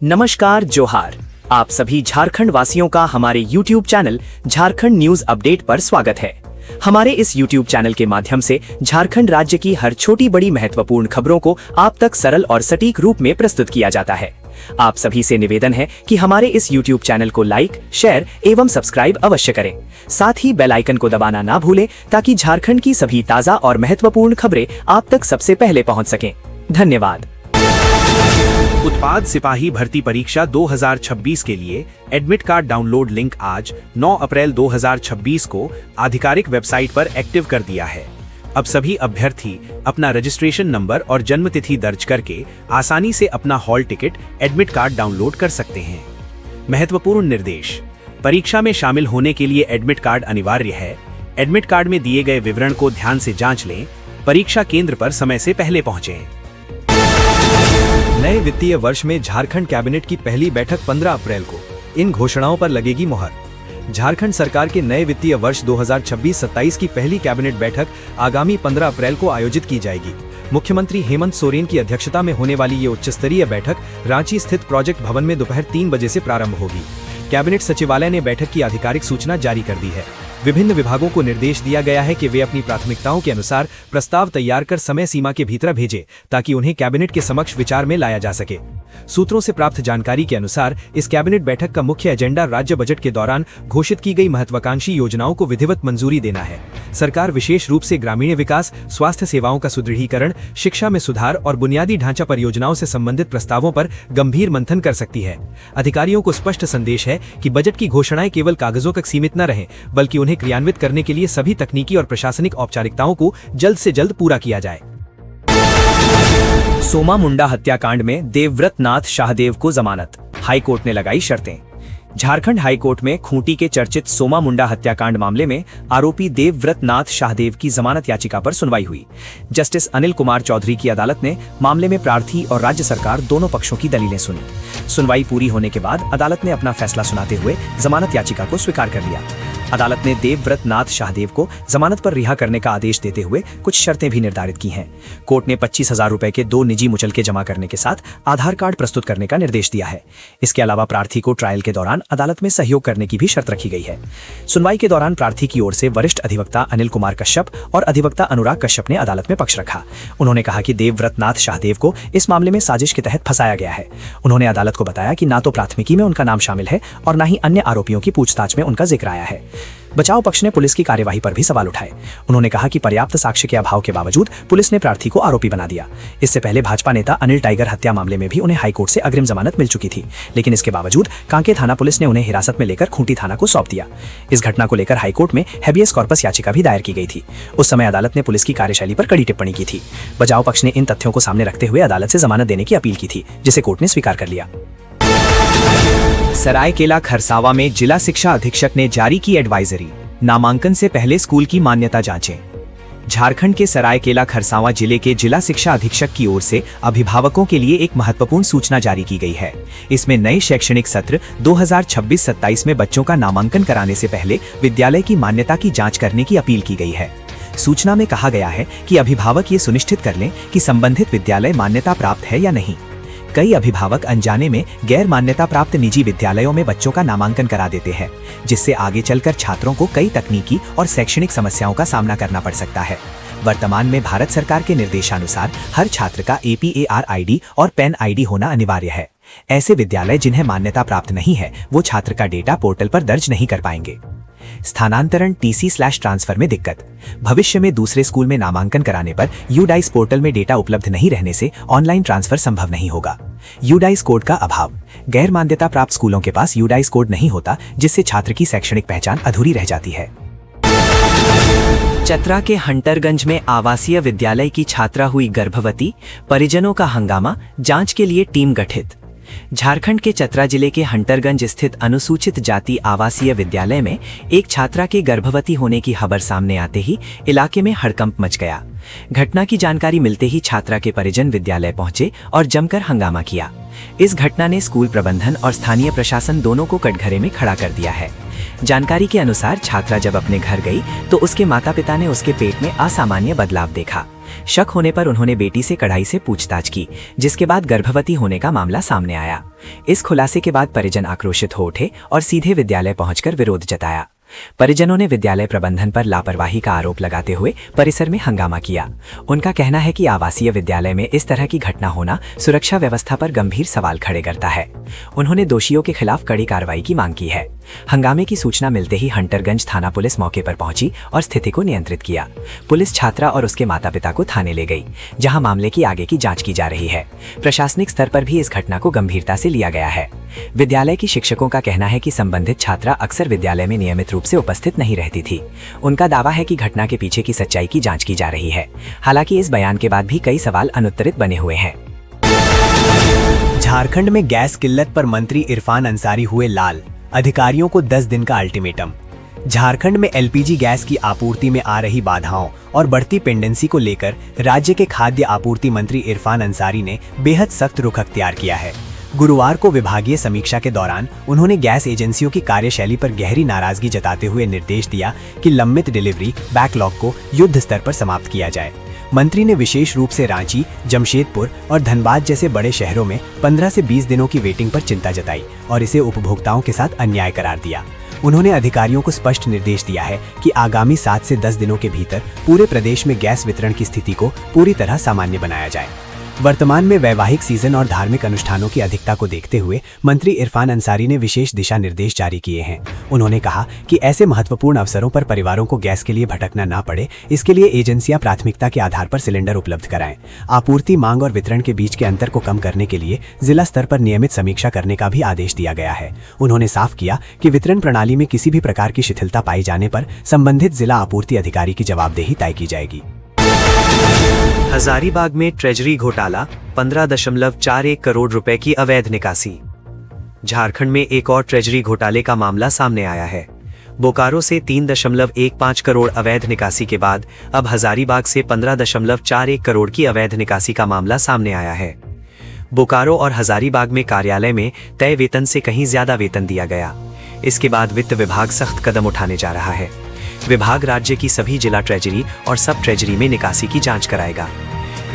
नमस्कार, जोहार। आप सभी झारखंड वासियों का हमारे YouTube channel Jharkhand news update पर स्वागत है। हमारे इस YouTube चैनल के माध्यम से झारखंड राज्य की हर छोटी बड़ी महत्वपूर्ण खबरों को आप तक सरल और सटीक रूप में प्रस्तुत किया जाता है। आप सभी से निवेदन है कि हमारे इस YouTube चैनल को लाइक, शेयर एवं सब्सक्राइब अवश्य करें। साथ ही बेल आइकन को दबाना ना भूलें ताकि झारखंड की सभी ताजा और महत्वपूर्ण खबरें आप तक सबसे पहले पहुंच सकें। धन्यवाद। उत्पाद सिपाही भर्ती परीक्षा 2026 के लिए एडमिट कार्ड डाउनलोड लिंक आज 9 अप्रैल 2026 को आधिकारिक वेबसाइट पर एक्टिव कर दिया है। अब सभी अभ्यर्थी अपना रजिस्ट्रेशन नंबर और जन्म तिथि दर्ज करके आसानी से अपना hall ticket admit card download कर सकते हैं। महत्वपूर्ण निर्देश: परीक्षा में शामिल होने के लिए एडमिट कार्ड अनिवार्य है। एडमिट कार्ड में दिए गए विवरण को ध्यान से जांच लें। परीक्षा केंद्र पर समय से पहले पहुंचें। नए वित्तीय वर्ष में झारखंड कैबिनेट की पहली बैठक 15 अप्रैल को। इन घोषणाओं पर लगेगी मुहर। झारखंड सरकार के नए वित्तीय वर्ष 2026-27 की पहली कैबिनेट बैठक आगामी 15 अप्रैल को आयोजित की जाएगी। मुख्यमंत्री हेमंत सोरेन की अध्यक्षता में होने वाली ये उच्च स्तरीय बैठक रांची स्थित प्रोजेक्ट भवन में दोपहर 3 बजे से प्रारंभ होगी। कैबिनेट सचिवालय ने बैठक की आधिकारिक सूचना जारी कर दी है। विभिन्न विभागों को निर्देश दिया गया है कि वे अपनी प्राथमिकताओं के अनुसार प्रस्ताव तैयार कर समय सीमा के भीतर भेजें ताकि उन्हें कैबिनेट के समक्ष विचार में लाया जा सके। सूत्रों से प्राप्त जानकारी के अनुसार इस कैबिनेट बैठक का मुख्य एजेंडा राज्य बजट के दौरान घोषित की गई महत्वाकांक्षी योजनाओं को विधिवत मंजूरी देना है। सरकार विशेष रूप से ग्रामीण विकास, स्वास्थ्य सेवाओं का सुदृढ़ीकरण, शिक्षा में सुधार और बुनियादी ढांचा परियोजनाओं से संबंधित प्रस्तावों पर गंभीर मंथन कर सकती है। अधिकारियों को स्पष्ट संदेश है कि बजट की घोषणाएं केवल कागजों तक सीमित न रहें, बल्कि उन्हें क्रियान्वित करने के लिए सभी तकनीकी और प्रशासनिक औपचारिकताओं को जल्द से जल्द पूरा किया जाए। सोमा मुंडा हत्याकांड में देवव्रत नाथ शाहदेव को जमानत, हाईकोर्ट ने लगाई शर्तें। झारखंड हाईकोर्ट में खूंटी के चर्चित सोमा मुंडा हत्याकांड मामले में आरोपी देवव्रत नाथ शाहदेव की जमानत याचिका पर सुनवाई हुई। जस्टिस अनिल कुमार चौधरी की अदालत ने मामले में प्रार्थी और राज्य सरकार दोनों पक्षों की दलीलें सुनी। सुनवाई पूरी होने के बाद अदालत ने अपना फैसला सुनाते हुए जमानत याचिका को स्वीकार कर लिया। अदालत ने देवव्रत नाथ शाहदेव को जमानत पर रिहा करने का आदेश देते हुए कुछ शर्तें भी निर्धारित की हैं। कोर्ट ने 25,000 रुपए के 2 निजी मुचलके जमा करने के साथ आधार कार्ड प्रस्तुत करने का निर्देश दिया है। इसके अलावा प्रार्थी को ट्रायल के दौरान अदालत में सहयोग करने की भी शर्त रखी गई है। सुनवाई के दौरान प्रार्थी की ओर से वरिष्ठ अधिवक्ता अनिल कुमार कश्यप और अधिवक्ता अनुराग कश्यप ने अदालत में पक्ष रखा। उन्होंने कहा कि देवव्रत नाथ शाहदेव को इस मामले में साजिश के तहत फंसाया गया है। उन्होंने अदालत को बताया कि ना तो प्राथमिकी में उनका नाम शामिल है और न ही अन्य आरोपियों की पूछताछ में उनका जिक्र आया है। बचाव पक्ष ने पुलिस की कार्यवाही पर भी सवाल उठाए। उन्होंने कहा कि पर्याप्त साक्ष्य के अभाव के बावजूद पुलिस ने प्रार्थी को आरोपी बना दिया। इससे पहले भाजपा नेता अनिल टाइगर हत्या मामले में भी उन्हें हाईकोर्ट से अग्रिम जमानत मिल चुकी थी, लेकिन इसके बावजूद कांके थाना पुलिस ने उन्हें हिरासत में लेकर खूंटी थाना को सौंप दिया। इस घटना को लेकर हाईकोर्ट में हैबियस कॉर्पस याचिका भी दायर की गई थी। उस समय अदालत ने पुलिस की कार्यशैली पर कड़ी टिप्पणी की थी। बचाव पक्ष ने इन तथ्यों को सामने रखते हुए अदालत से जमानत देने की अपील की थी, जिसे कोर्ट ने स्वीकार कर लिया। सरायकेला खरसावा में जिला शिक्षा अधीक्षक ने जारी की एडवाइजरी, नामांकन से पहले स्कूल की मान्यता जांचें। झारखंड के सरायकेला खरसावा जिले के जिला शिक्षा अधीक्षक की ओर से अभिभावकों के लिए एक महत्वपूर्ण सूचना जारी की गई है। इसमें नए शैक्षणिक सत्र 2026-27 में बच्चों का नामांकन कराने से पहले विद्यालय की मान्यता की जांच करने की अपील की गई है। सूचना में कहा गया है कि अभिभावक ये सुनिश्चित कर लें कि संबंधित विद्यालय मान्यता प्राप्त है या नहीं। कई अभिभावक अनजाने में गैर मान्यता प्राप्त निजी विद्यालयों में बच्चों का नामांकन करा देते हैं, जिससे आगे चलकर छात्रों को कई तकनीकी और शैक्षणिक समस्याओं का सामना करना पड़ सकता है। वर्तमान में भारत सरकार के निर्देशानुसार हर छात्र का APAR ID और PAN ID होना अनिवार्य है। ऐसे विद्यालय जिन्हें मान्यता प्राप्त नहीं है, वो छात्र का डेटा पोर्टल पर दर्ज नहीं कर पाएंगे। स्थानांतरण TC/ट्रांसफर में दिक्कत। भविष्य में दूसरे स्कूल में नामांकन कराने पर UDICE पोर्टल में डेटा उपलब्ध नहीं रहने से ऑनलाइन ट्रांसफर संभव नहीं होगा। UDICE कोड का अभाव। गैर मान्यता प्राप्त स्कूलों के पास UDICE कोड नहीं होता, जिससे छात्र की शैक्षणिक पहचान अधूरी रह जाती है। चतरा के हंटरगंज में आवासीय विद्यालय की छात्रा हुई गर्भवती, परिजनों का हंगामा, जांच के लिए टीम गठित। झारखंड के चतरा जिले के हंटरगंज स्थित अनुसूचित जाति आवासीय विद्यालय में एक छात्रा के गर्भवती होने की खबर सामने आते ही इलाके में हड़कंप मच गया। घटना की जानकारी मिलते ही छात्रा के परिजन विद्यालय पहुंचे और जमकर हंगामा किया। इस घटना ने स्कूल प्रबंधन और स्थानीय प्रशासन दोनों को कटघरे में खड़ा कर दिया है। जानकारी के अनुसार छात्रा जब अपने घर गई तो उसके माता पिता ने उसके पेट में असामान्य बदलाव देखा। शक होने पर उन्होंने बेटी से कड़ाई से पूछताछ की, जिसके बाद गर्भवती होने का मामला सामने आया। इस खुलासे के बाद परिजन आक्रोशित हो उठे और सीधे विद्यालय पहुंचकर विरोध जताया। परिजनों ने विद्यालय प्रबंधन पर लापरवाही का आरोप लगाते हुए परिसर में हंगामा किया। उनका कहना है कि आवासीय विद्यालय में इस तरह की घटना होना सुरक्षा व्यवस्था पर गंभीर सवाल खड़े करता है। उन्होंने दोषियों के खिलाफ कड़ी कार्रवाई की मांग की है। हंगामे की सूचना मिलते ही हंटरगंज थाना पुलिस मौके पर पहुंची और स्थिति को नियंत्रित किया। पुलिस छात्रा और उसके माता पिता को थाने ले गई, जहां मामले की आगे की जांच की जा रही है। प्रशासनिक स्तर पर भी इस घटना को गंभीरता से लिया गया है। विद्यालय की शिक्षकों का कहना है कि संबंधित छात्रा अक्सर विद्यालय में नियमित रूप से उपस्थित नहीं रहती थी। उनका दावा है कि घटना के पीछे की सच्चाई की जांच की जा रही है। हालांकि इस बयान के बाद भी कई सवाल अनुत्तरित बने हुए हैं। झारखंड में गैस किल्लत पर मंत्री इरफान अंसारी हुए लाल, अधिकारियों को 10 दिन का अल्टीमेटम। झारखंड में एलपीजी गैस की आपूर्ति में आ रही बाधाओं और बढ़ती पेंडेंसी को लेकर राज्य के खाद्य आपूर्ति मंत्री इरफान अंसारी ने बेहद सख्त रुख अख्तियार किया है। गुरुवार को विभागीय समीक्षा के दौरान उन्होंने गैस एजेंसियों की कार्यशैली पर गहरी नाराजगी जताते हुए निर्देश दिया कि लंबित डिलीवरी बैकलॉग को युद्ध स्तर पर समाप्त किया जाए। मंत्री ने विशेष रूप से रांची, जमशेदपुर और धनबाद जैसे बड़े शहरों में 15 से 20 दिनों की वेटिंग पर चिंता जताई और इसे उपभोक्ताओं के साथ अन्याय करार दिया। उन्होंने अधिकारियों को स्पष्ट निर्देश दिया है कि आगामी 7 से 10 दिनों के भीतर पूरे प्रदेश में गैस वितरण की स्थिति को पूरी तरह सामान्य बनाया जाए। वर्तमान में वैवाहिक सीजन और धार्मिक अनुष्ठानों की अधिकता को देखते हुए मंत्री इरफान अंसारी ने विशेष दिशा निर्देश जारी किए हैं। उन्होंने कहा कि ऐसे महत्वपूर्ण अवसरों पर परिवारों को गैस के लिए भटकना ना पड़े, इसके लिए एजेंसियां प्राथमिकता के आधार पर सिलेंडर उपलब्ध कराएं। आपूर्ति, मांग और वितरण के बीच के अंतर को कम करने के लिए जिला स्तर पर नियमित समीक्षा करने का भी आदेश दिया गया है। उन्होंने साफ किया कि वितरण प्रणाली में किसी भी प्रकार की शिथिलता पाई जाने पर संबंधित जिला आपूर्ति अधिकारी की जवाबदेही तय की जाएगी। हजारीबाग में ट्रेजरी घोटाला, 15.41 करोड़ रुपए की अवैध निकासी। झारखंड में एक और ट्रेजरी घोटाले का मामला सामने आया है। बोकारो से 3.15 करोड़ अवैध निकासी के बाद अब हजारीबाग से 15.41 करोड़ की अवैध निकासी का मामला सामने आया है। बोकारो और हजारीबाग में कार्यालय में तय वेतन से कहीं ज्यादा वेतन दिया गया। इसके बाद वित्त विभाग सख्त कदम उठाने जा रहा है। विभाग राज्य की सभी जिला ट्रेजरी और सब ट्रेजरी में निकासी की जांच कराएगा।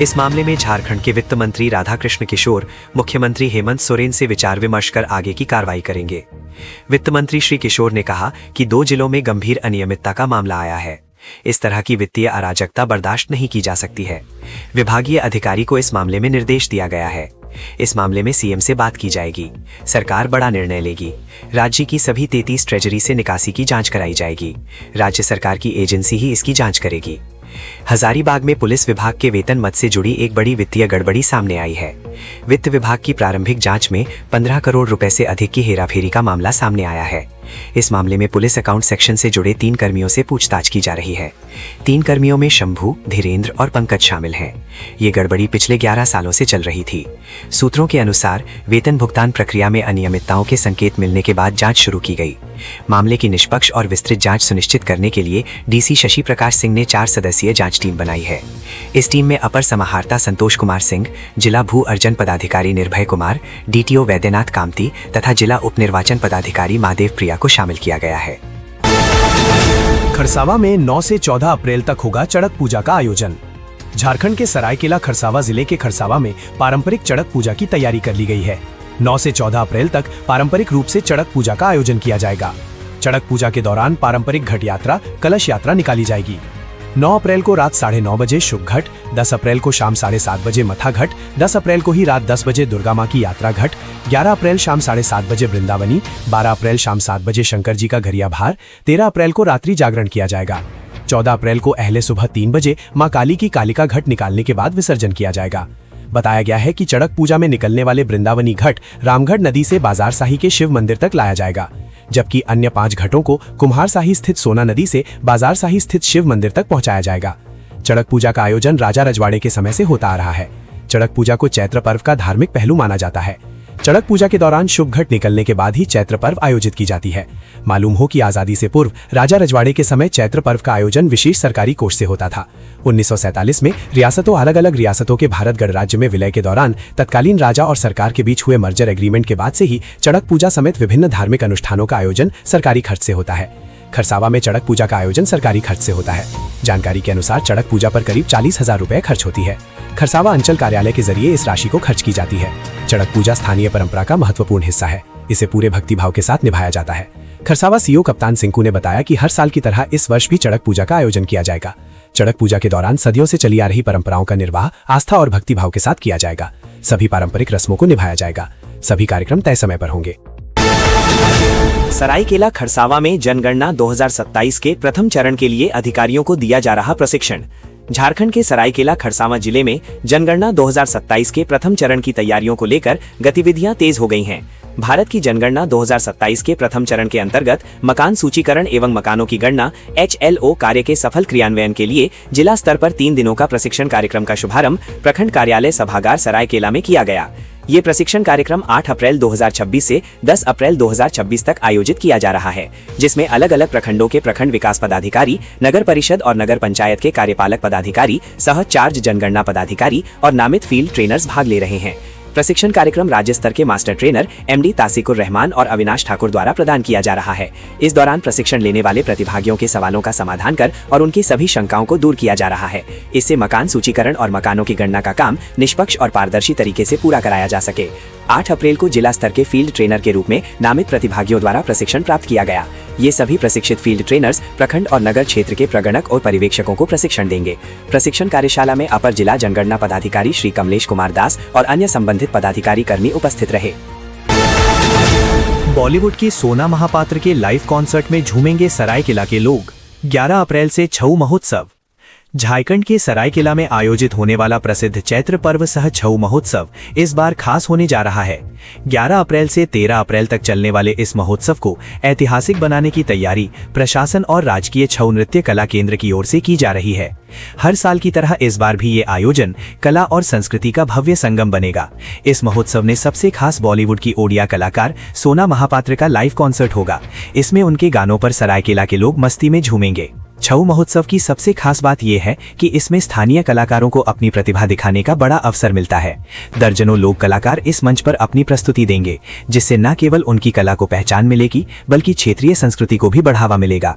इस मामले में झारखंड के वित्त मंत्री राधाकृष्ण किशोर मुख्यमंत्री हेमंत सोरेन से विचार विमर्श कर आगे की कार्रवाई करेंगे। वित्त मंत्री श्री किशोर ने कहा कि 2 जिलों में गंभीर अनियमितता का मामला आया है। इस तरह की वित्तीय अराजकता बर्दाश्त नहीं की जा सकती है। विभागीय अधिकारी को इस मामले में निर्देश दिया गया है। इस मामले में सीएम से बात की जाएगी। सरकार बड़ा निर्णय लेगी। राज्य की सभी 33 ट्रेजरी से निकासी की जांच कराई जाएगी। राज्य सरकार की एजेंसी ही इसकी जांच करेगी। हजारीबाग में पुलिस विभाग के वेतन मद से जुड़ी एक बड़ी वित्तीय गड़बड़ी सामने आई है। वित्त विभाग की प्रारंभिक जांच में 15 करोड़ रुपए से अधिक की हेराफेरी का मामला सामने आया है। इस मामले में पुलिस अकाउंट सेक्शन से जुड़े 3 कर्मियों से पूछताछ की जा रही है। 3 कर्मियों में शंभू, धीरेन्द्र और पंकज शामिल हैं। ये गड़बड़ी पिछले 11 सालों से चल रही थी। सूत्रों के अनुसार वेतन भुगतान प्रक्रिया में अनियमितताओं के संकेत मिलने के बाद जांच शुरू की गई। मामले की निष्पक्ष और विस्तृत जांच सुनिश्चित करने के लिए डीसी शशि प्रकाश सिंह ने 4 सदस्यीय जांच टीम बनाई है। इस टीम में अपर समाहर्ता संतोष कुमार सिंह, जिला भू अर्जन पदाधिकारी निर्भय कुमार, डीटीओ वैद्यनाथ कामती तथा जिला उप निर्वाचन पदाधिकारी महादेव प्रिया को शामिल किया गया है। खरसावा में 9 से 14 अप्रैल तक होगा चड़क पूजा का आयोजन। झारखंड के सरायकेला खरसावा जिले के खरसावा में पारंपरिक चड़क पूजा की तैयारी कर ली गई है। 9 से 14 अप्रैल तक पारंपरिक रूप से चड़क पूजा का आयोजन किया जाएगा। चड़क पूजा के दौरान पारंपरिक घट यात्रा, कलश यात्रा निकाली जाएगी। 9 अप्रैल को रात 9:30 बजे शुभ घट, 10 अप्रैल को शाम 7:30 बजे मथा घट, 10 अप्रैल को ही रात 10 बजे दुर्गा मां की यात्रा घट, 11 अप्रैल शाम 7:30 बजे वृंदावनी, 12 अप्रैल शाम 7 बजे शंकर जी का घरिया भार, 13 अप्रैल को रात्रि जागरण किया जाएगा। 14 अप्रैल को अहले सुबह 3 बजे मां काली की कालिका घट निकालने के बाद विसर्जन किया जाएगा। बताया गया है कि चड़क पूजा में निकलने वाले वृंदावनी घट रामगढ़ नदी से बाजार शाही के शिव मंदिर तक लाया जाएगा, जबकि अन्य 5 घटों को कुम्हार शाही स्थित सोना नदी से बाजार शाही स्थित शिव मंदिर तक पहुंचाया जाएगा। चड़क पूजा का आयोजन राजा रजवाड़े के समय से होता आ रहा है। चड़क पूजा को चैत्र पर्व का धार्मिक पहलू माना जाता है। चड़क पूजा के दौरान शुभ घट निकलने के बाद ही चैत्र पर्व आयोजित की जाती है। मालूम हो कि आजादी से पूर्व राजा रजवाड़े के समय चैत्र पर्व का आयोजन विशेष सरकारी कोष से होता था। 1947 में अलग अलग रियासतों के भारत गणराज्य में विलय के दौरान तत्कालीन राजा और सरकार के बीच हुए मर्जर एग्रीमेंट के बाद से ही चड़क पूजा समेत विभिन्न धार्मिक अनुष्ठानों का आयोजन सरकारी खर्च से होता है। खरसावा में चड़क पूजा का आयोजन सरकारी खर्च से होता है। जानकारी के अनुसार चड़क पूजा पर करीब 40,000 रुपए खर्च होती है। खरसावा अंचल कार्यालय के जरिए इस राशि को खर्च की जाती है। चड़क पूजा स्थानीय परंपरा का महत्वपूर्ण हिस्सा है। इसे पूरे भक्तिभाव के साथ निभाया जाता है। खरसावा सीओ कप्तान सिंकू ने बताया कि हर साल की तरह इस वर्ष भी चड़क पूजा का आयोजन किया जाएगा। चड़क पूजा के दौरान सदियों से चली आ रही परंपराओं का निर्वाह आस्था और भक्तिभाव के साथ किया जाएगा। सभी पारंपरिक रस्मों को निभाया जाएगा। सभी कार्यक्रम तय समय पर होंगे। सरायकेला खरसावा में जनगणना 2027 के प्रथम चरण के लिए अधिकारियों को दिया जा रहा प्रशिक्षण। झारखंड के सरायकेला खरसावा जिले में जनगणना 2027 के प्रथम चरण की तैयारियों को लेकर गतिविधियां तेज हो गई हैं। भारत की जनगणना 2027 के प्रथम चरण के अंतर्गत मकान सूचीकरण एवं मकानों की गणना HLO कार्य के सफल क्रियान्वयन के लिए जिला स्तर पर 3 दिनों का प्रशिक्षण कार्यक्रम का शुभारंभ प्रखंड कार्यालय सभागार सरायकेला में किया गया। ये प्रशिक्षण कार्यक्रम 8 अप्रैल 2026 से 10 अप्रैल 2026 तक आयोजित किया जा रहा है, जिसमें अलग अलग प्रखंडों के प्रखंड विकास पदाधिकारी, नगर परिषद और नगर पंचायत के कार्यपालक पदाधिकारी, सह चार्ज जनगणना पदाधिकारी और नामित फील्ड ट्रेनर्स भाग ले रहे हैं। प्रशिक्षण कार्यक्रम राज्य स्तर के मास्टर ट्रेनर MD तासिकुर रहमान और अविनाश ठाकुर द्वारा प्रदान किया जा रहा है। इस दौरान प्रशिक्षण लेने वाले प्रतिभागियों के सवालों का समाधान कर और उनकी सभी शंकाओं को दूर किया जा रहा है। इससे मकान सूचीकरण और मकानों की गणना का काम निष्पक्ष और पारदर्शी तरीके से पूरा कराया जा सके। 8 अप्रैल को जिला स्तर के फील्ड ट्रेनर के रूप में नामित प्रतिभागियों द्वारा प्रशिक्षण प्राप्त किया गया। ये सभी प्रशिक्षित फील्ड ट्रेनर्स प्रखंड और नगर क्षेत्र के प्रगणक और पर्यवेक्षकों को प्रशिक्षण देंगे। प्रशिक्षण कार्यशाला में अपर जिला जनगणना पदाधिकारी श्री कमलेश कुमार दास और अन्य संबंधित पदाधिकारी कर्मी उपस्थित रहे। बॉलीवुड की सोना महापात्र के लाइव कॉन्सर्ट में झूमेंगे सरायकेला के लोग। 11 अप्रैल से छऊ महोत्सव। झारखंड के सरायकेला में आयोजित होने वाला प्रसिद्ध चैत्र पर्व सह छऊ महोत्सव इस बार खास होने जा रहा है। 11 अप्रैल से 13 अप्रैल तक चलने वाले इस महोत्सव को ऐतिहासिक बनाने की तैयारी प्रशासन और राजकीय छऊ नृत्य कला केंद्र की ओर से की जा रही है। हर साल की तरह इस बार भी ये आयोजन कला और संस्कृति का भव्य संगम बनेगा। इस महोत्सव में सबसे खास बॉलीवुड की ओडिया कलाकार सोना महापात्र का लाइव कॉन्सर्ट होगा। इसमें उनके गानों पर सरायकेला के लोग मस्ती में झूमेंगे। छऊ महोत्सव की सबसे खास बात यह है कि इसमें स्थानीय कलाकारों को अपनी प्रतिभा दिखाने का बड़ा अवसर मिलता है। दर्जनों लोक कलाकार इस मंच पर अपनी प्रस्तुति देंगे, जिससे न केवल उनकी कला को पहचान मिलेगी बल्कि क्षेत्रीय संस्कृति को भी बढ़ावा मिलेगा।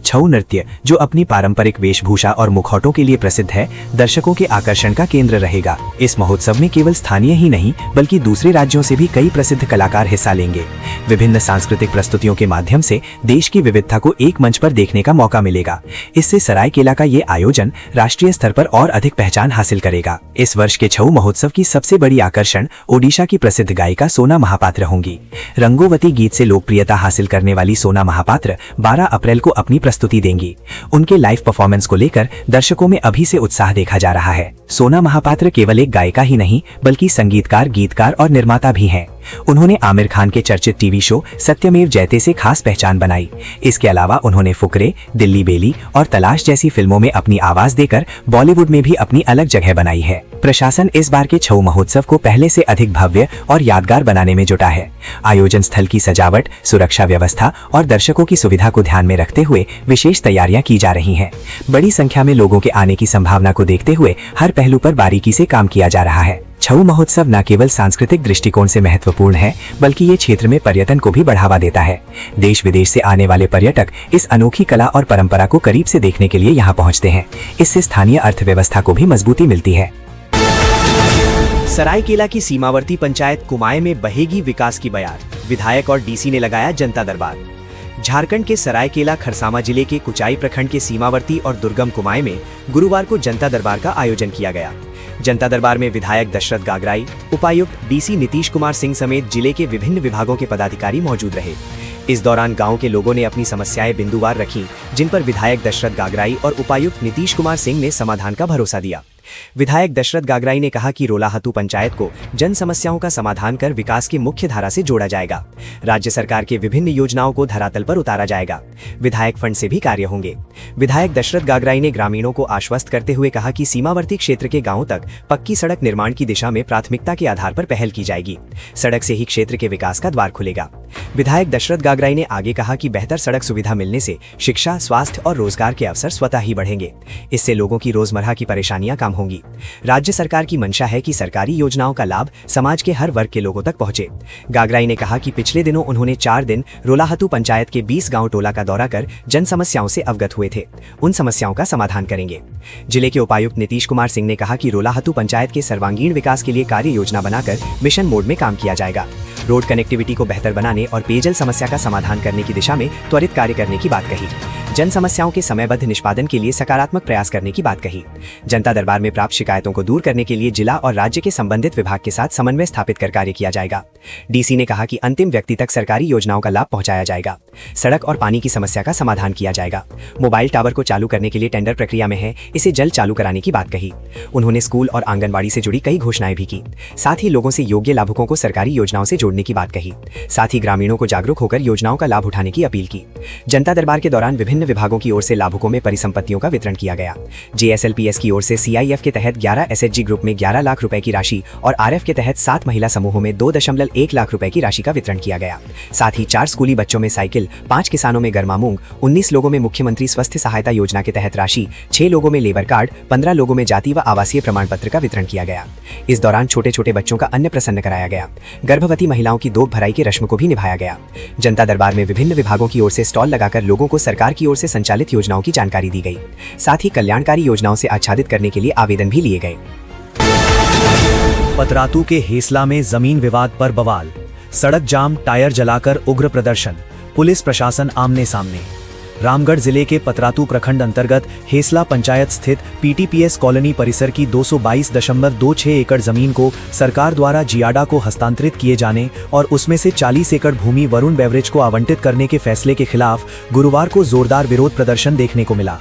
छऊ नृत्य, जो अपनी पारंपरिक वेशभूषा और मुखौटों के लिए प्रसिद्ध है, दर्शकों के आकर्षण का केंद्र रहेगा। इस महोत्सव में केवल स्थानीय ही नहीं बल्कि दूसरे राज्यों से भी कई प्रसिद्ध कलाकार हिस्सा लेंगे। विभिन्न सांस्कृतिक प्रस्तुतियों के माध्यम से देश की विविधता को एक मंच पर देखने का मौका मिलेगा। इससे सरायकेला का ये आयोजन राष्ट्रीय स्तर पर और अधिक पहचान हासिल करेगा। इस वर्ष के छऊ महोत्सव की सबसे बड़ी आकर्षण ओडिशा की प्रसिद्ध गायिका सोना महापात्र होंगी। रंगोवती गीत से लोकप्रियता हासिल करने वाली सोना महापात्र 12 अप्रैल को अपनी प्रस्तुति देंगी। उनके लाइव परफॉर्मेंस को लेकर दर्शकों में अभी से उत्साह देखा जा रहा है। सोना महापात्र केवल एक गायिका ही नहीं बल्कि संगीतकार, गीतकार और निर्माता भी हैं। उन्होंने आमिर खान के चर्चित टीवी शो सत्यमेव जयते से खास पहचान बनाई। इसके अलावा उन्होंने फुकरे, दिल्ली बेली और तलाश जैसी फिल्मों में अपनी आवाज देकर बॉलीवुड में भी अपनी अलग जगह बनाई है। प्रशासन इस बार के छऊ महोत्सव को पहले से अधिक भव्य और यादगार बनाने में जुटा है। आयोजन स्थल की सजावट, सुरक्षा व्यवस्था और दर्शकों की सुविधा को ध्यान में रखते हुए विशेष तैयारियां की जा रही हैं। बड़ी संख्या में लोगों के आने की संभावना को देखते हुए हर पहलू पर बारीकी से काम किया जा रहा है। छऊ महोत्सव न केवल सांस्कृतिक दृष्टिकोण से महत्वपूर्ण है बल्कि ये क्षेत्र में पर्यटन को भी बढ़ावा देता है। देश विदेश से आने वाले पर्यटक इस अनोखी कला और परंपरा को करीब से देखने के लिए यहाँ पहुँचते हैं। इससे स्थानीय अर्थव्यवस्था को भी मजबूती मिलती है। सरायकेला की सीमावर्ती पंचायत कुमाएं में बहेगी विकास की बयार। विधायक और DC ने लगाया जनता दरबार। झारखंड के सरायकेला खरसावा जिले के कुचाई प्रखंड के सीमावर्ती और दुर्गम कुमाएं में गुरुवार को जनता दरबार का आयोजन किया गया। जनता दरबार में विधायक दशरथ गागराई, उपायुक्त DC नीतीश कुमार सिंह समेत जिले के विभिन्न विभागों के पदाधिकारी मौजूद रहे। इस दौरान गांव के लोगों ने अपनी समस्याएं बिंदुवार रखी, जिन पर विधायक दशरथ गागराई और उपायुक्त नीतीश कुमार सिंह ने समाधान का भरोसा दिया। विधायक दशरथ गागराई ने कहा कि रोलाहतू पंचायत को जन समस्याओं का समाधान कर विकास की मुख्य धारा से जोड़ा जाएगा। राज्य सरकार के विभिन्न योजनाओं को धरातल पर उतारा जाएगा। विधायक फंड से भी कार्य होंगे। विधायक दशरथ गागराई ने ग्रामीणों को आश्वस्त करते हुए कहा कि सीमावर्ती क्षेत्र के गांवों तक पक्की सड़क निर्माण की दिशा में प्राथमिकता के आधार पर पहल की जाएगी। सड़क से ही क्षेत्र के विकास का द्वार खुलेगा। विधायक दशरथ गागराई ने आगे कहा कि बेहतर सड़क सुविधा मिलने से शिक्षा, स्वास्थ्य और रोजगार के अवसर स्वतः ही बढ़ेंगे। इससे लोगों की रोजमर्रा की परेशानियां कम होंगी। राज्य सरकार की मंशा है कि सरकारी योजनाओं का लाभ समाज के हर वर्ग के लोगों तक पहुंचे। गागराई ने कहा कि पिछले दिनों उन्होंने 4 दिन रोलाहतू पंचायत के 20 गांव टोला का दौरा कर जन समस्याओं से अवगत हुए थे। उन समस्याओं का समाधान करेंगे। जिले के उपायुक्त नीतीश कुमार सिंह ने कहा कि रोलाहतू पंचायत के सर्वांगीण विकास के लिए कार्य योजना बनाकर मिशन मोड में काम किया जाएगा। रोड कनेक्टिविटी को बेहतर बनाने और पेयजल समस्या का समाधान करने की दिशा में त्वरित कार्य करने की बात कही। जन समस्याओं के समयबद्ध निष्पादन के लिए सकारात्मक प्रयास करने की बात कही। जनता दरबार में प्राप्त शिकायतों को दूर करने के लिए जिला और राज्य के संबंधित विभाग के साथ समन्वय स्थापित कर कार्य किया जाएगा। डीसी ने कहा कि अंतिम व्यक्ति तक सरकारी योजनाओं का लाभ पहुंचाया जाएगा। सड़क और पानी की समस्या का समाधान किया जाएगा। मोबाइल टावर को चालू करने के लिए टेंडर प्रक्रिया में है, इसे जल्द चालू कराने की बात कही। उन्होंने स्कूल और आंगनबाड़ी से जुड़ी कई घोषणाएं भी की। साथ ही लोगों से योग्य लाभुकों को सरकारी योजनाओं से जोड़ने की बात कही। साथ ही ग्रामीणों को जागरूक होकर योजनाओं का लाभ उठाने की अपील की। जनता दरबार के दौरान विभिन्न विभागों की ओर से लाभुकों में परिसंपत्तियों का वितरण किया गया। JSLPS की ओर से CIF के तहत 11 SHG ग्रुप में 11 लाख रुपए की राशि और RF के तहत 7 महिला समूहों में 2.1 लाख रुपए की राशि का वितरण किया गया। साथ ही 4 स्कूली बच्चों में साइकिल, 5 किसानों में गर्मा मूंग, 19 लोगों में मुख्यमंत्री स्वास्थ्य सहायता योजना के तहत राशि, 6 लोगों में लेबर कार्ड, 15 लोगों में जाति व आवासीय प्रमाण पत्र का वितरण किया गया। इस दौरान छोटे छोटे बच्चों का अन्न प्रसन्न कराया गया। गर्भवती महिलाओं की दोग भराई की रस्म को भी निभाया गया। जनता दरबार में विभिन्न विभागों की ओर से स्टॉल लगाकर लोगों को सरकार की ओर से संचालित योजनाओं की जानकारी दी गई। साथ ही कल्याणकारी योजनाओं से आच्छादित करने के लिए आवेदन भी लिए गए। पतरातू के हेसला में जमीन विवाद पर बवाल, सड़क जाम, टायर जलाकर उग्र प्रदर्शन, पुलिस प्रशासन आमने सामने। रामगढ़ जिले के पतरातू प्रखंड अंतर्गत हेसला पंचायत स्थित PTPS कॉलोनी परिसर की 222.26 एकड़ जमीन को सरकार द्वारा जियाडा को हस्तांतरित किए जाने और उसमें से 40 एकड़ भूमि वरुण बेवरेज को आवंटित करने के फैसले के खिलाफ गुरुवार को जोरदार विरोध प्रदर्शन देखने को मिला।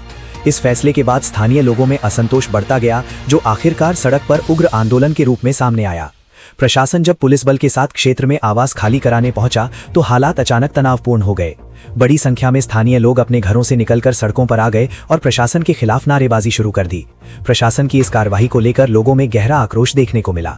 इस फैसले के बाद स्थानीय लोगों में असंतोष बढ़ता गया, जो आखिरकार सड़क पर उग्र आंदोलन के रूप में सामने आया। प्रशासन जब पुलिस बल के साथ क्षेत्र में आवास खाली कराने पहुंचा तो हालात अचानक तनावपूर्ण हो गए। बड़ी संख्या में स्थानीय लोग अपने घरों से निकलकर सड़कों पर आ गए और प्रशासन के खिलाफ नारेबाजी शुरू कर दी। प्रशासन की इस कार्रवाई को लेकर लोगों में गहरा आक्रोश देखने को मिला।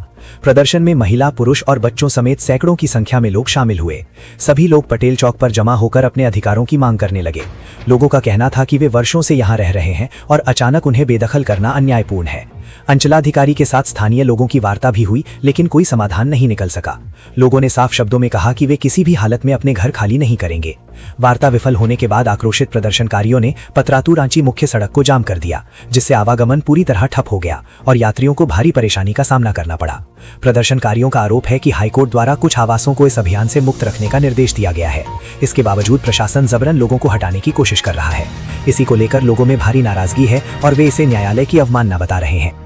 प्रदर्शन में महिला, पुरुष और बच्चों समेत सैकड़ों की संख्या में लोग शामिल हुए। सभी लोग पटेल चौक पर जमा होकर अपने अधिकारों की मांग करने लगे। लोगों का कहना था कि वे वर्षों से यहाँ रह रहे हैं और अचानक उन्हें बेदखल करना अन्यायपूर्ण है। अंचलाधिकारी के साथ स्थानीय लोगों की वार्ता भी हुई, लेकिन कोई समाधान नहीं निकल सका। लोगों ने साफ शब्दों में कहा कि वे किसी भी हालत में अपने घर खाली नहीं करेंगे। वार्ता विफल होने के बाद आक्रोशित प्रदर्शनकारियों ने पतरातू रांची मुख्य सड़क को जाम कर दिया, जिससे आवागमन पूरी तरह ठप हो गया और यात्रियों को भारी परेशानी का सामना करना पड़ा। प्रदर्शनकारियों का आरोप है कि हाईकोर्ट द्वारा कुछ आवासों को इस अभियान से मुक्त रखने का निर्देश दिया गया है। इसके बावजूद प्रशासन जबरन लोगों को हटाने की कोशिश कर रहा है। इसी को लेकर लोगों में भारी नाराजगी है और वे इसे न्यायालय की अवमानना बता रहे हैं।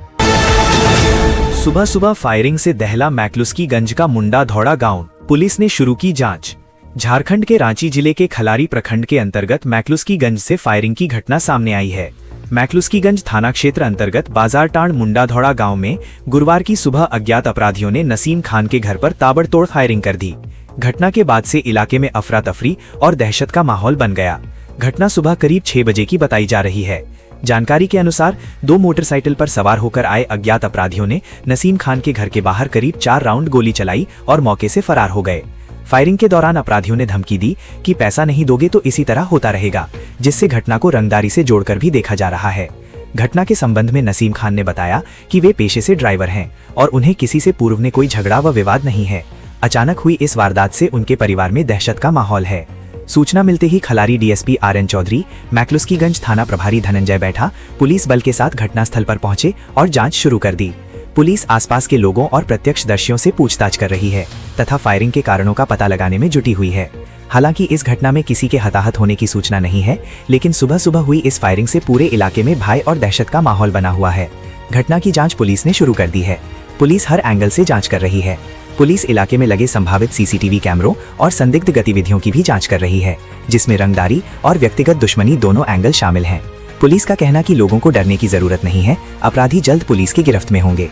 सुबह सुबह फायरिंग से दहला मैक्लुस्कीगंज का मुंडा धौड़ा गांव, पुलिस ने शुरू की जांच। झारखंड के रांची जिले के खलारी प्रखंड के अंतर्गत मैक्लुस्कीगंज से फायरिंग की घटना सामने आई है। मैक्लुस्कीगंज थाना क्षेत्र अंतर्गत बाजारटांड मुंडा धौड़ा गांव में गुरुवार की सुबह अज्ञात अपराधियों ने नसीम खान के घर पर ताबड़तोड़ फायरिंग कर दी। घटना के बाद से इलाके में अफरा तफरी और दहशत का माहौल बन गया। घटना सुबह करीब 6 बजे की बताई जा रही है। जानकारी के अनुसार 2 मोटरसाइकिल पर सवार होकर आए अज्ञात अपराधियों ने नसीम खान के घर के बाहर करीब 4 राउंड गोली चलाई और मौके से फरार हो गए। फायरिंग के दौरान अपराधियों ने धमकी दी कि पैसा नहीं दोगे तो इसी तरह होता रहेगा, जिससे घटना को रंगदारी से जोड़कर भी देखा जा रहा है। घटना के संबंध में नसीम खान ने बताया कि वे पेशे से ड्राइवर हैं और उन्हें किसी से पूर्व में कोई झगड़ा व विवाद नहीं है। अचानक हुई इस वारदात से उनके परिवार में दहशत का माहौल है। सूचना मिलते ही खलारी DSP RN चौधरी, मैक्लुस्कीगंज थाना प्रभारी धनंजय बैठा पुलिस बल के साथ घटनास्थल पर पहुंचे और जांच शुरू कर दी। पुलिस आसपास के लोगों और प्रत्यक्षदर्शियों से पूछताछ कर रही है तथा फायरिंग के कारणों का पता लगाने में जुटी हुई है। हालांकि इस घटना में किसी के हताहत होने की सूचना नहीं है, लेकिन सुबह सुबह हुई इस फायरिंग से पूरे इलाके में भय और दहशत का माहौल बना हुआ है। घटना की जांच पुलिस ने शुरू कर दी है। पुलिस हर एंगल से जांच कर रही है। पुलिस इलाके में लगे संभावित CCTV कैमरों और संदिग्ध गतिविधियों की भी जांच कर रही है, जिसमें रंगदारी और व्यक्तिगत दुश्मनी दोनों एंगल शामिल हैं। पुलिस का कहना कि लोगों को डरने की जरूरत नहीं है, अपराधी जल्द पुलिस की गिरफ्त में होंगे।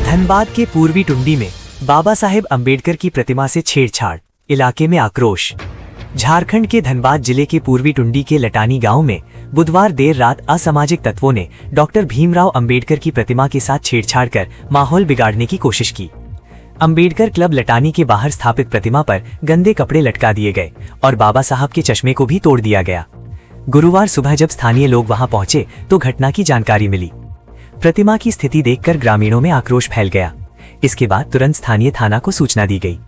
धनबाद के पूर्वी टुंडी में बाबा साहेब अंबेडकर की प्रतिमा से छेड़छाड़, इलाके में आक्रोश। झारखंड के धनबाद जिले के पूर्वी टुंडी के लटानी गांव में बुधवार देर रात असामाजिक तत्वों ने डॉक्टर भीमराव अंबेडकर की प्रतिमा के साथ छेड़छाड़ कर माहौल बिगाड़ने की कोशिश की। अंबेडकर क्लब लटानी के बाहर स्थापित प्रतिमा पर गंदे कपड़े लटका दिए गए और बाबा साहब के चश्मे को भी तोड़ दिया गया। गुरुवार सुबह जब स्थानीय लोग वहां पहुंचे तो घटना की जानकारी मिली। प्रतिमा की स्थिति देखकर ग्रामीणों में आक्रोश फैल गया। इसके बाद तुरंत स्थानीय थाना को सूचना दी गई।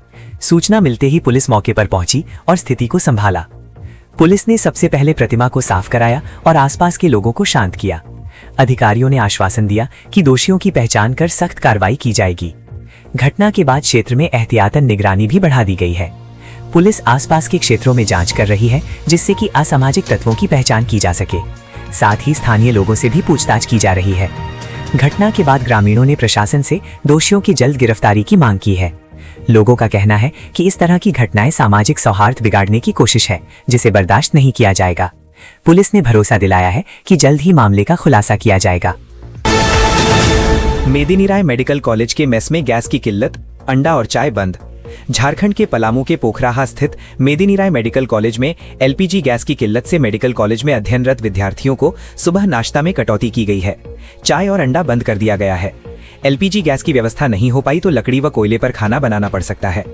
सूचना मिलते ही पुलिस मौके पर पहुंची और स्थिति को संभाला। पुलिस ने सबसे पहले प्रतिमा को साफ कराया और आसपास के लोगों को शांत किया। अधिकारियों ने आश्वासन दिया कि दोषियों की पहचान कर सख्त कार्रवाई की जाएगी। घटना के बाद क्षेत्र में एहतियातन निगरानी भी बढ़ा दी गई है। पुलिस आसपास के क्षेत्रों में जांच कर रही है, जिससे कि असामाजिक तत्वों की पहचान की जा सके। साथ ही स्थानीय लोगों से भी पूछताछ की जा रही है। घटना के बाद ग्रामीणों ने प्रशासन से दोषियों की जल्द गिरफ्तारी की मांग की है। लोगों का कहना है कि इस तरह की घटनाएं सामाजिक सौहार्द बिगाड़ने की कोशिश है, जिसे बर्दाश्त नहीं किया जाएगा। पुलिस ने भरोसा दिलाया है कि जल्द ही मामले का खुलासा किया जाएगा। मेदिनीराय मेडिकल कॉलेज के मेस में गैस की किल्लत, अंडा और चाय बंद। झारखंड के पलामू के पोखराहा स्थित मेदिनीराय मेडिकल कॉलेज में एलपीजी गैस की किल्लत से मेडिकल कॉलेज में अध्ययनरत विद्यार्थियों को सुबह नाश्ता में कटौती की गई है। चाय और अंडा बंद कर दिया गया है। एलपीजी गैस की व्यवस्था नहीं हो पाई तो लकड़ी व कोयले पर खाना बनाना पड़ सकता है।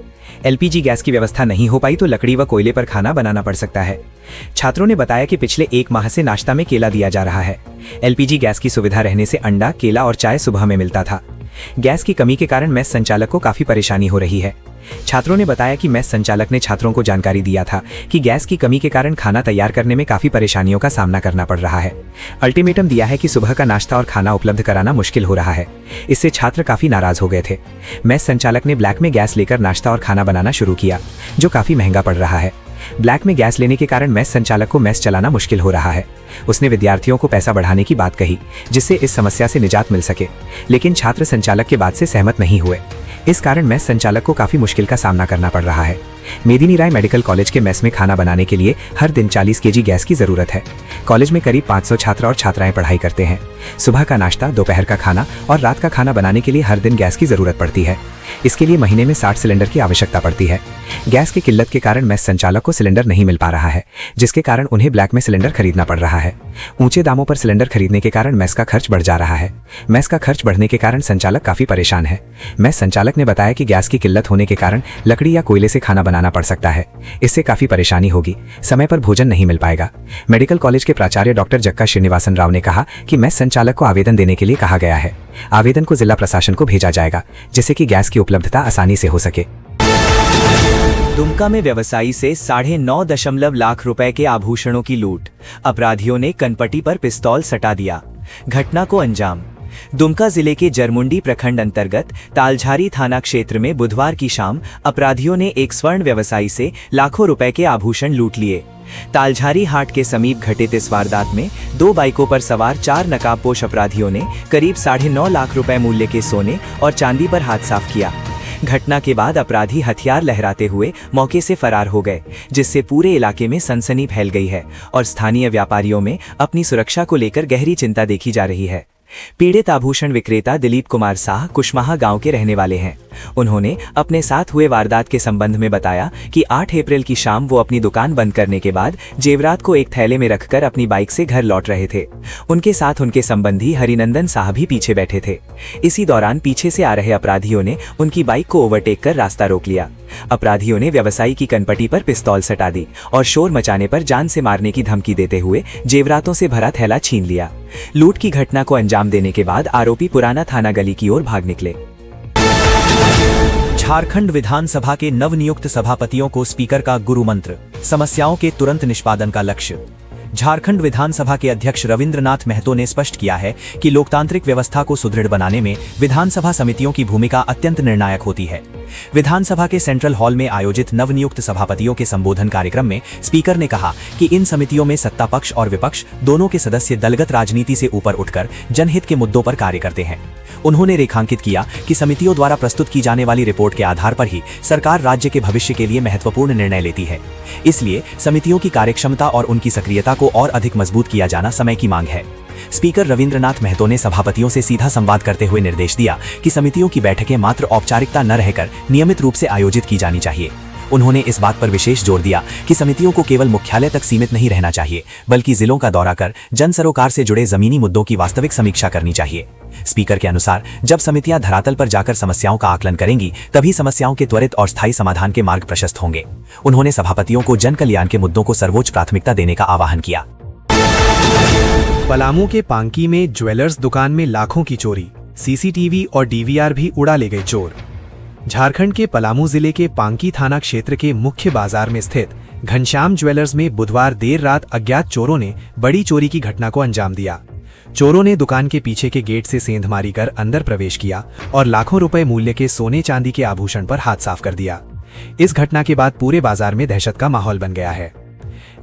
एलपीजी गैस की व्यवस्था नहीं हो पाई तो लकड़ी व कोयले पर खाना बनाना पड़ सकता है। छात्रों ने बताया कि पिछले 1 माह से नाश्ता में केला दिया जा रहा है। एलपीजी गैस की सुविधा रहने से अंडा, केला और चाय सुबह में मिलता था। गैस की कमी के कारण मेस संचालक को काफी परेशानी हो रही है। छात्रों ने बताया कि मेस संचालक ने छात्रों को जानकारी दिया था कि गैस की कमी के कारण खाना तैयार करने में काफी परेशानियों का सामना करना पड़ रहा है। अल्टीमेटम दिया है कि सुबह का नाश्ता और खाना उपलब्ध कराना मुश्किल हो रहा है। इससे छात्र काफी नाराज हो गए थे। मेस संचालक ने ब्लैक में गैस लेकर नाश्ता और खाना बनाना शुरू किया, जो काफी महंगा पड़ रहा है। ब्लैक में गैस लेने के कारण मेस संचालक को मेस चलाना मुश्किल हो रहा है। उसने विद्यार्थियों को पैसा बढ़ाने की बात कही, जिससे इस समस्या से निजात मिल सके, लेकिन छात्र संचालक के बात से सहमत नहीं हुए। इस कारण मेस संचालक को काफी मुश्किल का सामना करना पड़ रहा है। मेदिनीराय मेडिकल कॉलेज के मेस में खाना बनाने के लिए हर दिन 40 केजी गैस की जरूरत है। कॉलेज में करीब 500 छात्र और छात्राएं पढ़ाई करते हैं। सुबह का नाश्ता, दोपहर का खाना और रात का खाना बनाने के लिए हर दिन गैस की जरूरत पड़ती है। इसके लिए महीने में 60 सिलेंडर की आवश्यकता पड़ती है। गैस की किल्लत के कारण मेस संचालक को सिलेंडर नहीं मिल पा रहा है, जिसके कारण उन्हें ब्लैक में सिलेंडर खरीदना पड़ रहा है। ऊंचे दामों पर सिलेंडर खरीदने के कारण मेस का खर्च बढ़ जा रहा है। मेस का खर्च बढ़ने के कारण संचालक काफी परेशान है। मेस संचालक ने बताया कि गैस की किल्लत होने के कारण लकड़ी या कोयले से खाना बनाना पड़ सकता है। इससे काफी परेशानी होगी, समय पर भोजन नहीं मिल पाएगा। मेडिकल कॉलेज के प्राचार्य डॉक्टर जक्का श्रीनिवासन राव ने कहा कि मेस संचालक को आवेदन देने के लिए कहा गया है। आवेदन को जिला प्रशासन को भेजा जाएगा, जिससे कि गैस की उपलब्धता आसानी से हो सके। दुमका में व्यवसायी से 9.5 लाख रुपए के आभूषणों की लूट, अपराधियों ने कनपटी पर पिस्तौल सटा दिया। घटना को अंजाम। दुमका जिले के जरमुंडी प्रखंड अंतर्गत तालझारी थाना क्षेत्र में बुधवार की शाम अपराधियों ने एक स्वर्ण व्यवसायी से लाखों रुपए के आभूषण लूट लिए। तालझारी हाट के समीप घटित इस वारदात में 2 बाइकों पर सवार 4 नकाबपोश अपराधियों ने करीब 9.5 लाख रुपए मूल्य के सोने और चांदी पर हाथ साफ किया। घटना के बाद अपराधी हथियार लहराते हुए मौके से फरार हो गए, जिससे पूरे इलाके में सनसनी फैल गई है और स्थानीय व्यापारियों में अपनी सुरक्षा को लेकर गहरी चिंता देखी जा रही है। पीड़ित आभूषण विक्रेता दिलीप कुमार साह कुशमाहा गांव के रहने वाले हैं। उन्होंने अपने साथ हुए वारदात के संबंध में बताया कि 8 अप्रैल की शाम वो अपनी दुकान बंद करने के बाद जेवरात को एक थैले में रखकर अपनी बाइक से घर लौट रहे थे। उनके साथ उनके संबंधी हरिनंदन साह भी पीछे बैठे थे। इसी दौरान पीछे से आ रहे अपराधियों ने उनकी बाइक को ओवरटेक कर रास्ता रोक लिया। अपराधियों ने व्यवसायी की कनपटी पर पिस्तौल सटा दी और शोर मचाने पर जान से मारने की धमकी देते हुए जेवरातों से भरा थैला छीन लिया। लूट की घटना को अंजाम देने के बाद आरोपी पुराना थाना गली की ओर भाग निकले। झारखंड विधानसभा के नवनियुक्त सभापतियों को स्पीकर का गुरु मंत्र, समस्याओं के तुरंत निष्पादन का लक्ष्य। झारखंड विधानसभा के अध्यक्ष रविंद्रनाथ महतो ने स्पष्ट किया है कि लोकतांत्रिक व्यवस्था को सुदृढ़ बनाने में विधानसभा समितियों की भूमिका अत्यंत निर्णायक होती है। विधानसभा के सेंट्रल हॉल में आयोजित नवनियुक्त सभापतियों के संबोधन कार्यक्रम में स्पीकर ने कहा कि इन समितियों में सत्ता पक्ष और विपक्ष दोनों के सदस्य दलगत राजनीति से ऊपर उठकर जनहित के मुद्दों पर कार्य करते हैं। उन्होंने रेखांकित किया कि समितियों द्वारा प्रस्तुत की जाने वाली रिपोर्ट के आधार पर ही सरकार राज्य के भविष्य के लिए महत्वपूर्ण निर्णय लेती है। इसलिए समितियों की कार्यक्षमता और उनकी सक्रियता को और अधिक मजबूत किया जाना समय की मांग है। स्पीकर रविंद्रनाथ महतो ने सभापतियों से सीधा संवाद करते हुए निर्देश दिया कि समितियों की बैठकें मात्र औपचारिकता न रहकर नियमित रूप से आयोजित की जानी चाहिए। उन्होंने इस बात पर विशेष जोर दिया कि समितियों को केवल मुख्यालय तक सीमित नहीं रहना चाहिए, बल्कि जिलों का दौरा कर जन सरोकार से जुड़े जमीनी मुद्दों की वास्तविक समीक्षा करनी चाहिए। स्पीकर के अनुसार जब समितियां धरातल पर जाकर समस्याओं का आकलन करेंगी, तभी समस्याओं के त्वरित और स्थायी समाधान के मार्ग प्रशस्त होंगे। उन्होंने सभापतियों को जन कल्याण के मुद्दों को सर्वोच्च प्राथमिकता देने का आह्वान किया। पलामू के पांकी में ज्वेलर्स दुकान में लाखों की चोरी, सीसीटीवी और डीवीआर भी उड़ा ले गए चोर। झारखंड के पलामू जिले के पांकी थाना क्षेत्र के मुख्य बाजार में स्थित घनश्याम ज्वेलर्स में बुधवार देर रात अज्ञात चोरों ने बड़ी चोरी की घटना को अंजाम दिया। चोरों ने दुकान के पीछे के गेट से सेंधमारी कर अंदर प्रवेश किया और लाखों रुपए मूल्य के सोने चांदी के आभूषण पर हाथ साफ कर दिया। इस घटना के बाद पूरे बाजार में दहशत का माहौल बन गया है।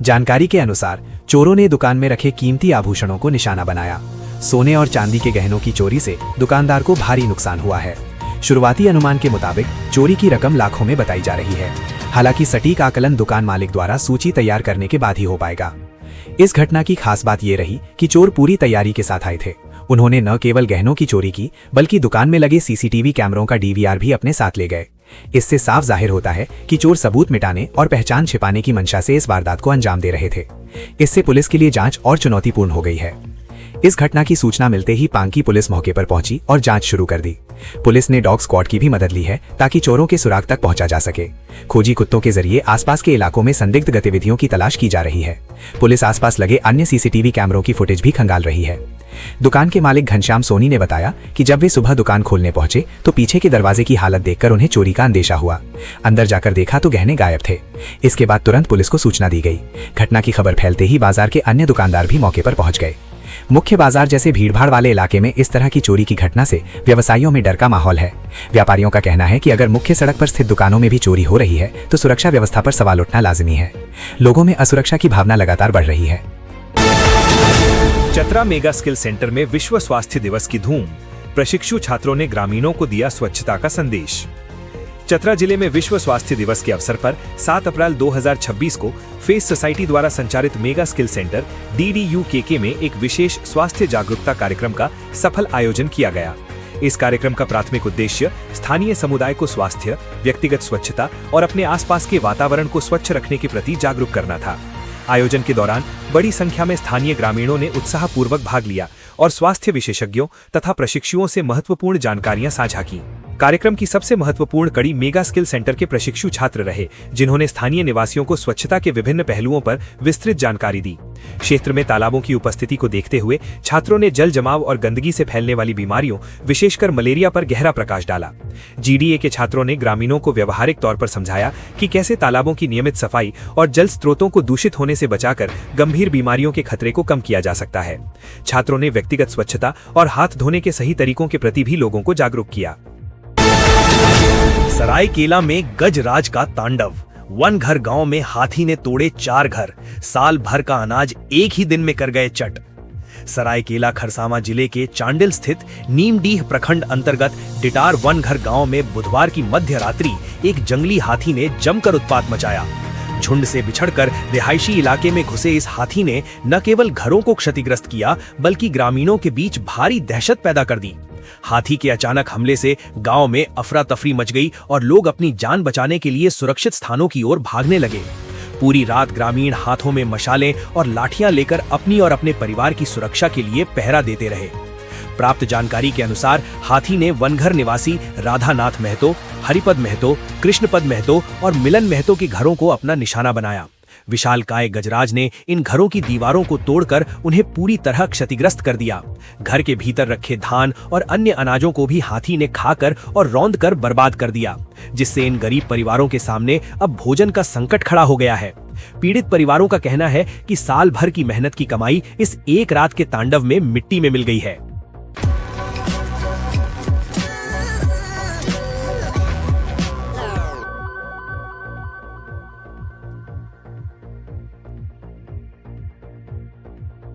जानकारी के अनुसार चोरों ने दुकान में रखे कीमती आभूषणों को निशाना बनाया। सोने और चांदी के गहनों की चोरी से दुकानदार को भारी नुकसान हुआ है। शुरुआती अनुमान के मुताबिक चोरी की रकम लाखों में बताई जा रही है। हालांकि सटीक आकलन दुकान मालिक द्वारा सूची तैयार करने के बाद ही हो पाएगा। इस घटना की खास बात यह रही कि चोर पूरी तैयारी के साथ आए थे। उन्होंने न केवल गहनों की चोरी की, बल्कि दुकान में लगे सीसीटीवी कैमरों का डीवीआर भी अपने साथ ले गए। इससे साफ जाहिर होता है कि चोर सबूत मिटाने और पहचान छिपाने की मंशा से इस वारदात को अंजाम दे रहे थे। इससे पुलिस के लिए जांच और चुनौतीपूर्ण हो गई है। इस घटना की सूचना मिलते ही पांकी पुलिस मौके पर पहुंची और जांच शुरू कर दी। पुलिस ने डॉग स्क्वाड की भी मदद ली है ताकि चोरों के सुराग तक पहुंचा जा सके। खोजी कुत्तों के जरिए आसपास के इलाकों में संदिग्ध गतिविधियों की तलाश की जा रही है। पुलिस आसपास लगे अन्य सीसीटीवी कैमरों की फुटेज भी खंगाल रही है। दुकान के मालिक घनश्याम सोनी ने बताया कि जब वे सुबह दुकान खोलने पहुंचे तो पीछे के दरवाजे की हालत देखकर उन्हें चोरी का अंदेशा हुआ। अंदर जाकर देखा तो गहने गायब थे। इसके बाद तुरंत पुलिस को सूचना दी गई। घटना की खबर फैलते ही बाजार के अन्य दुकानदार भी मौके पर पहुंच गए। मुख्य बाजार जैसे भीड़भाड़ वाले इलाके में इस तरह की चोरी की घटना से व्यवसायियों में डर का माहौल है। व्यापारियों का कहना है कि अगर मुख्य सड़क पर स्थित दुकानों में भी चोरी हो रही है तो सुरक्षा व्यवस्था पर सवाल उठना लाजिमी है। लोगों में असुरक्षा की भावना लगातार बढ़ रही है। चतरा मेगा स्किल सेंटर में विश्व स्वास्थ्य दिवस की धूम। प्रशिक्षु छात्रों ने ग्रामीणों को दिया स्वच्छता का संदेश। चतरा जिले में विश्व स्वास्थ्य दिवस के अवसर पर 7 अप्रैल 2026 को फेस सोसाइटी द्वारा संचालित मेगा स्किल सेंटर DDUKK में एक विशेष स्वास्थ्य जागरूकता कार्यक्रम का सफल आयोजन किया गया। इस कार्यक्रम का प्राथमिक उद्देश्य स्थानीय समुदाय को स्वास्थ्य, व्यक्तिगत स्वच्छता और अपने आसपास के वातावरण को स्वच्छ रखने के प्रति जागरूक करना था। आयोजन के दौरान बड़ी संख्या में स्थानीय ग्रामीणों ने उत्साहपूर्वक भाग लिया और स्वास्थ्य विशेषज्ञों तथा प्रशिक्षुओं से महत्वपूर्ण जानकारियां साझा की। कार्यक्रम की सबसे महत्वपूर्ण कड़ी मेगा स्किल सेंटर के प्रशिक्षु छात्र रहे, जिन्होंने स्थानीय निवासियों को स्वच्छता के विभिन्न पहलुओं पर विस्तृत जानकारी दी। क्षेत्र में तालाबों की उपस्थिति को देखते हुए छात्रों ने जल जमाव और गंदगी से फैलने वाली बीमारियों, विशेषकर मलेरिया पर गहरा प्रकाश डाला। GDA के छात्रों ने ग्रामीणों को व्यवहारिक तौर पर समझाया कि कैसे तालाबों की नियमित सफाई और जल स्रोतों को दूषित होने से बचाकर गंभीर बीमारियों के खतरे को कम किया जा सकता है। छात्रों ने व्यक्तिगत स्वच्छता और हाथ धोने के सही तरीकों के प्रति भी लोगों को जागरूक किया। सरायकेला में गजराज का तांडव। वन घर गांव में हाथी ने तोड़े 4 घर, साल भर का अनाज एक ही दिन में कर गए चट। सरायकेला खरसावां जिले के चांडिल स्थित नीमडीह प्रखंड अंतर्गत डिटार वन घर गांव में बुधवार की मध्य रात्रि एक जंगली हाथी ने जमकर उत्पात मचाया। झुंड से बिछड़कर रिहायशी इलाके में घुसे इस हाथी ने न केवल घरों को क्षतिग्रस्त किया, बल्कि ग्रामीणों के बीच भारी दहशत पैदा कर दी। हाथी के अचानक हमले से गांव में अफरा तफरी मच गई और लोग अपनी जान बचाने के लिए सुरक्षित स्थानों की ओर भागने लगे। पूरी रात ग्रामीण हाथों में मशालें और लाठियां लेकर अपनी और अपने परिवार की सुरक्षा के लिए पहरा देते रहे। प्राप्त जानकारी के अनुसार हाथी ने वनघर निवासी राधानाथ महतो, हरिपद महतो, कृष्णपद महतो और मिलन महतो के घरों को अपना निशाना बनाया। विशालकाय गजराज ने इन घरों की दीवारों को तोड़कर उन्हें पूरी तरह क्षतिग्रस्त कर दिया। घर के भीतर रखे धान और अन्य अनाजों को भी हाथी ने खाकर और रौंद कर बर्बाद कर दिया, जिससे इन गरीब परिवारों के सामने अब भोजन का संकट खड़ा हो गया है। पीड़ित परिवारों का कहना है कि साल भर की मेहनत की कमाई इस एक रात के तांडव में मिट्टी में मिल गई है।